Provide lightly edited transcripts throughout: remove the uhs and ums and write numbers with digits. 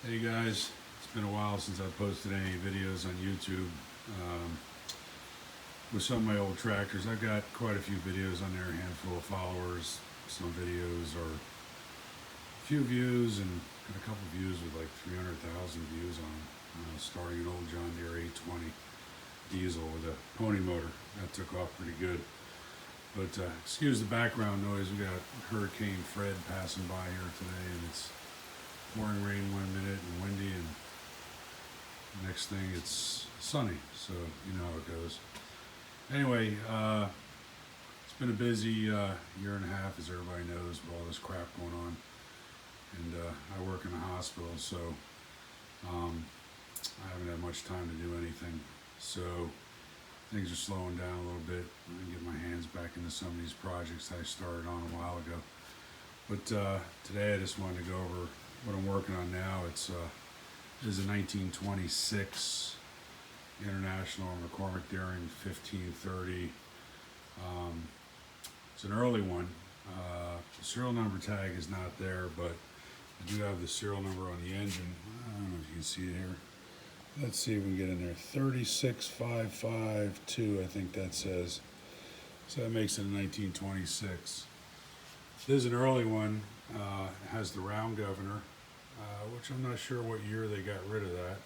Hey guys, it's been a while since I've posted any videos on YouTube with some of my old tractors. I've got quite a few videos on there, a handful of followers, some videos or a few views, and got a couple views with like 300,000 views on starting an old John Deere 820 diesel with a pony motor. That took off pretty good. But excuse the background noise, we got Hurricane Fred passing by here today, and it's pouring rain 1 minute and windy, and the next thing it's sunny, so you know how it goes. Anyway, it's been a busy year and a half, as everybody knows, with all this crap going on, and I work in a hospital, so I haven't had much time to do anything, so things are slowing down a little bit. I can get my hands back into some of these projects I started on a while ago. But today I just wanted to go over what I'm working on now. This is a 1926 International McCormick Deering 1530. It's an early one. The serial number tag is not there, but I do have the serial number on the engine. I don't know if you can see it here. Let's see if we can get in there. 36552, I think that says. So that makes it a 1926. This is an early one. It has the round governor, which I'm not sure what year they got rid of that.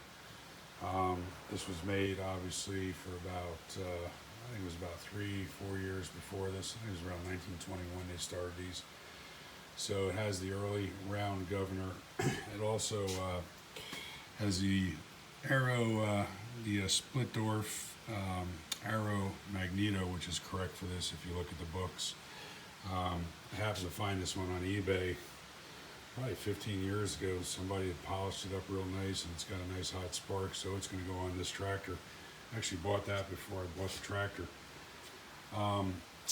This was made obviously for about, I think it was about 3-4 years before this. I think it was around 1921 they started these. So it has the early round governor. It also has the Arrow, split door Arrow magneto, which is correct for this if you look at the books. I happened to find this one on eBay probably 15 years ago. Somebody had polished it up real nice, and it's got a nice hot spark, so it's going to go on this tractor. I actually bought that before I bought the tractor.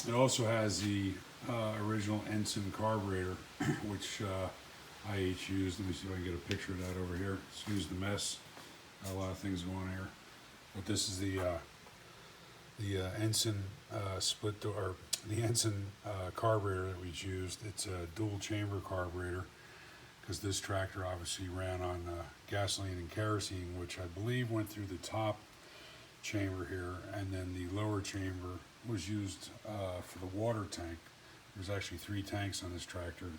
It also has the original Ensign carburetor, which IH used. Let me see if I can get a picture of that over here. Excuse the mess. Got a lot of things going on here. But this is the Ensign split door, or the Ensign carburetor that we used. It's a dual chamber carburetor, because this tractor obviously ran on gasoline and kerosene, which I believe went through the top chamber here, and then the lower chamber was used for the water tank. There's actually 3 tanks on this tractor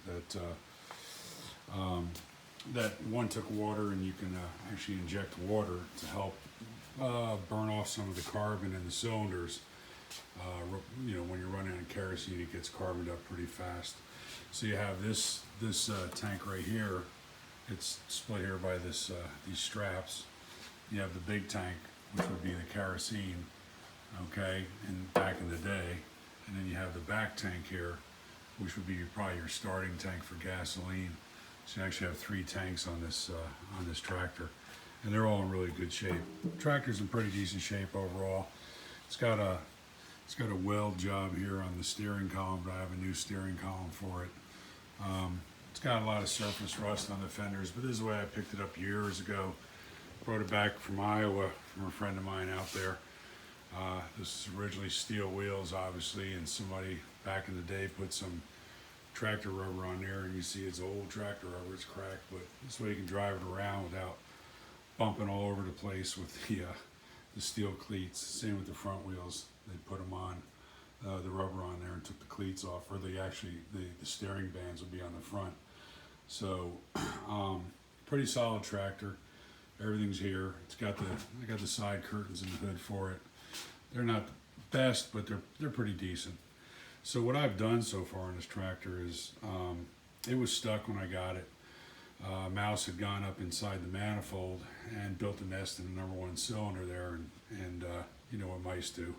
that one took water, and you can actually inject water to help burn off some of the carbon in the cylinders. When you're running on kerosene, it gets carboned up pretty fast. So you have this tank right here. It's split here by these straps. You have the big tank, which would be the kerosene, okay, and back in the day, and then you have the back tank here, which would be probably your starting tank for gasoline. So you actually have 3 tanks on this tractor, and they're all in really good shape. The tractor's in pretty decent shape overall. It's got a weld job here on the steering column, but I have a new steering column for it. It's got a lot of surface rust on the fenders, but this is the way I picked it up years ago. Brought it back from Iowa from a friend of mine out there. This is originally steel wheels, obviously, and somebody back in the day put some tractor rubber on there, and you see it's old tractor rubber, it's cracked, but this way you can drive it around without bumping all over the place with the steel cleats. Same with the front wheels. They put them on, the rubber on there, and took the cleats off, or the steering bands would be on the front. So pretty solid tractor. Everything's here. I got the side curtains in the hood for it. They're not the best, but they're pretty decent. So what I've done so far on this tractor is, it was stuck when I got it. A mouse had gone up inside the manifold and built a nest in the number 1 cylinder there, and you know what mice do.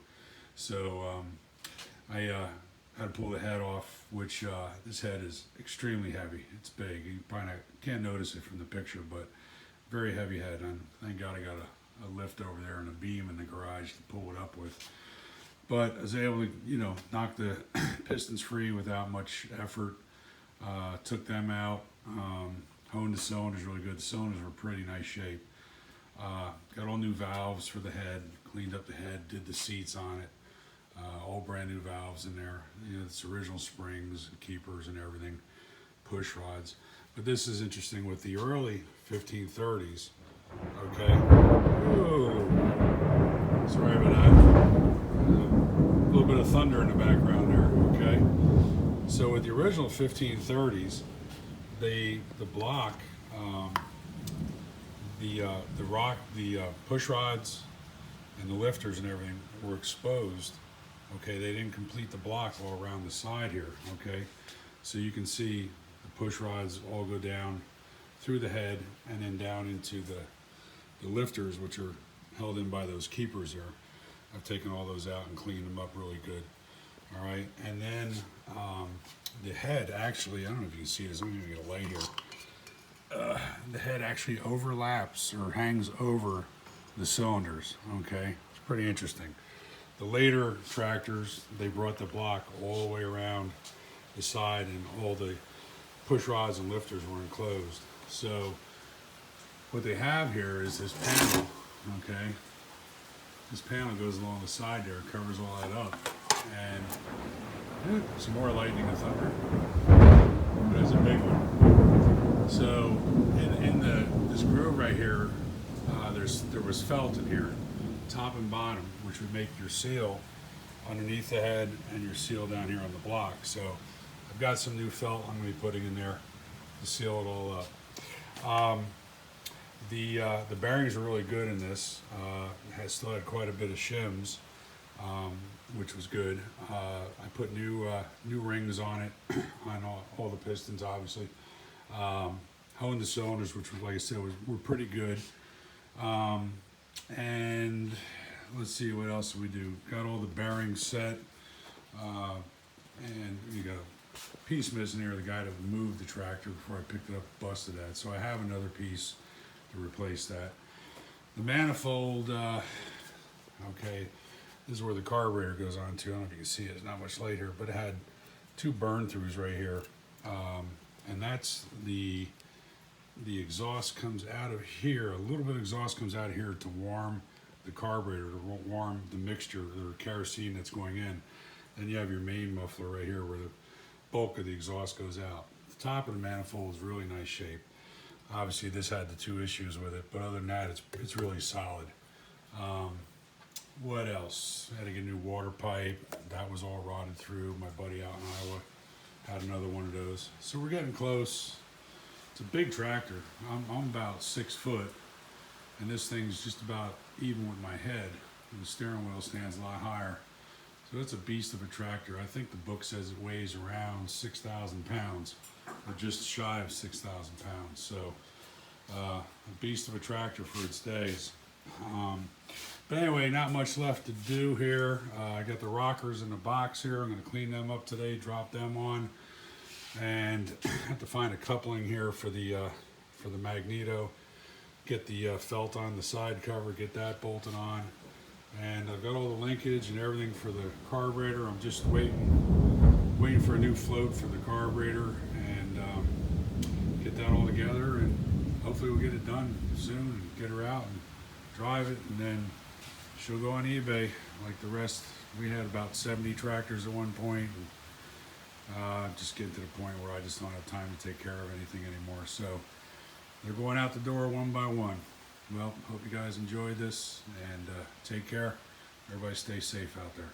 So I had to pull the head off, which this head is extremely heavy. It's big. You probably can't notice it from the picture, but very heavy head. And thank God I got a lift over there and a beam in the garage to pull it up with. But I was able to, knock the pistons free without much effort. Took them out, honed the cylinders really good. The cylinders were pretty nice shape. Got all new valves for the head, cleaned up the head, did the seats on it. All brand new valves in there. It's original springs and keepers and everything, push rods. But this is interesting with the early 1530s. Okay. Ooh. Sorry about that. A little bit of thunder in the background there. Okay. So with the original 1530s, the block, the push rods and the lifters and everything were exposed. Okay, they didn't complete the block all around the side here. Okay, so you can see the push rods all go down through the head and then down into the lifters, which are held in by those keepers there. I've taken all those out and cleaned them up really good. All right, and then the head actually, I don't know if you can see this, I'm gonna get a light here. The head actually overlaps or hangs over the cylinders. Okay, it's pretty interesting. The later tractors, they brought the block all the way around the side, and all the push rods and lifters were enclosed. So what they have here is this panel. Okay, this panel goes along the side there, covers all that up, and some more lightning and thunder. There's a big one. So in this groove right here, there was felt in here, top and bottom, which would make your seal underneath the head and your seal down here on the block. So I've got some new felt I'm going to be putting in there to seal it all up. The bearings are really good in this. Has still had quite a bit of shims, which was good. I put new rings on it, on all the pistons, obviously. Honed the cylinders, which, like I said, were pretty good. And let's see, what else did we do? Got all the bearings set, and you got a piece missing here. The guy that moved the tractor before I picked it up busted that, so I have another piece to replace that. The manifold, okay, this is where the carburetor goes on to. I don't know if you can see it, it's not much light here, but it had two burn throughs right here, and that's the exhaust comes out of here. A little bit of exhaust comes out of here to warm the carburetor, to warm the mixture or kerosene that's going in. Then you have your main muffler right here where the bulk of the exhaust goes out. The top of the manifold is really nice shape. Obviously this had the two issues with it, but other than that, it's really solid. What else? I had to get a new water pipe. That was all rotted through. My buddy out in Iowa had another one of those. So we're getting close. It's a big tractor. I'm about 6 foot, and this thing's just about even with my head. And the steering wheel stands a lot higher. So it's a beast of a tractor. I think the book says it weighs around 6,000 pounds, or just shy of 6,000 pounds. So a beast of a tractor for its days. But anyway, not much left to do here. I got the rockers in the box here. I'm going to clean them up today, drop them on. And I have to find a coupling here for the magneto, get the felt on the side cover, get that bolted on, and I've got all the linkage and everything for the carburetor. I'm just waiting for a new float for the carburetor, and get that all together, and hopefully we'll get it done soon and get her out and drive it, and then she'll go on eBay like the rest. We had about 70 tractors at one point. And, just getting to the point where I just don't have time to take care of anything anymore. So they're going out the door one by one. Well, hope you guys enjoyed this, and take care. Everybody stay safe out there.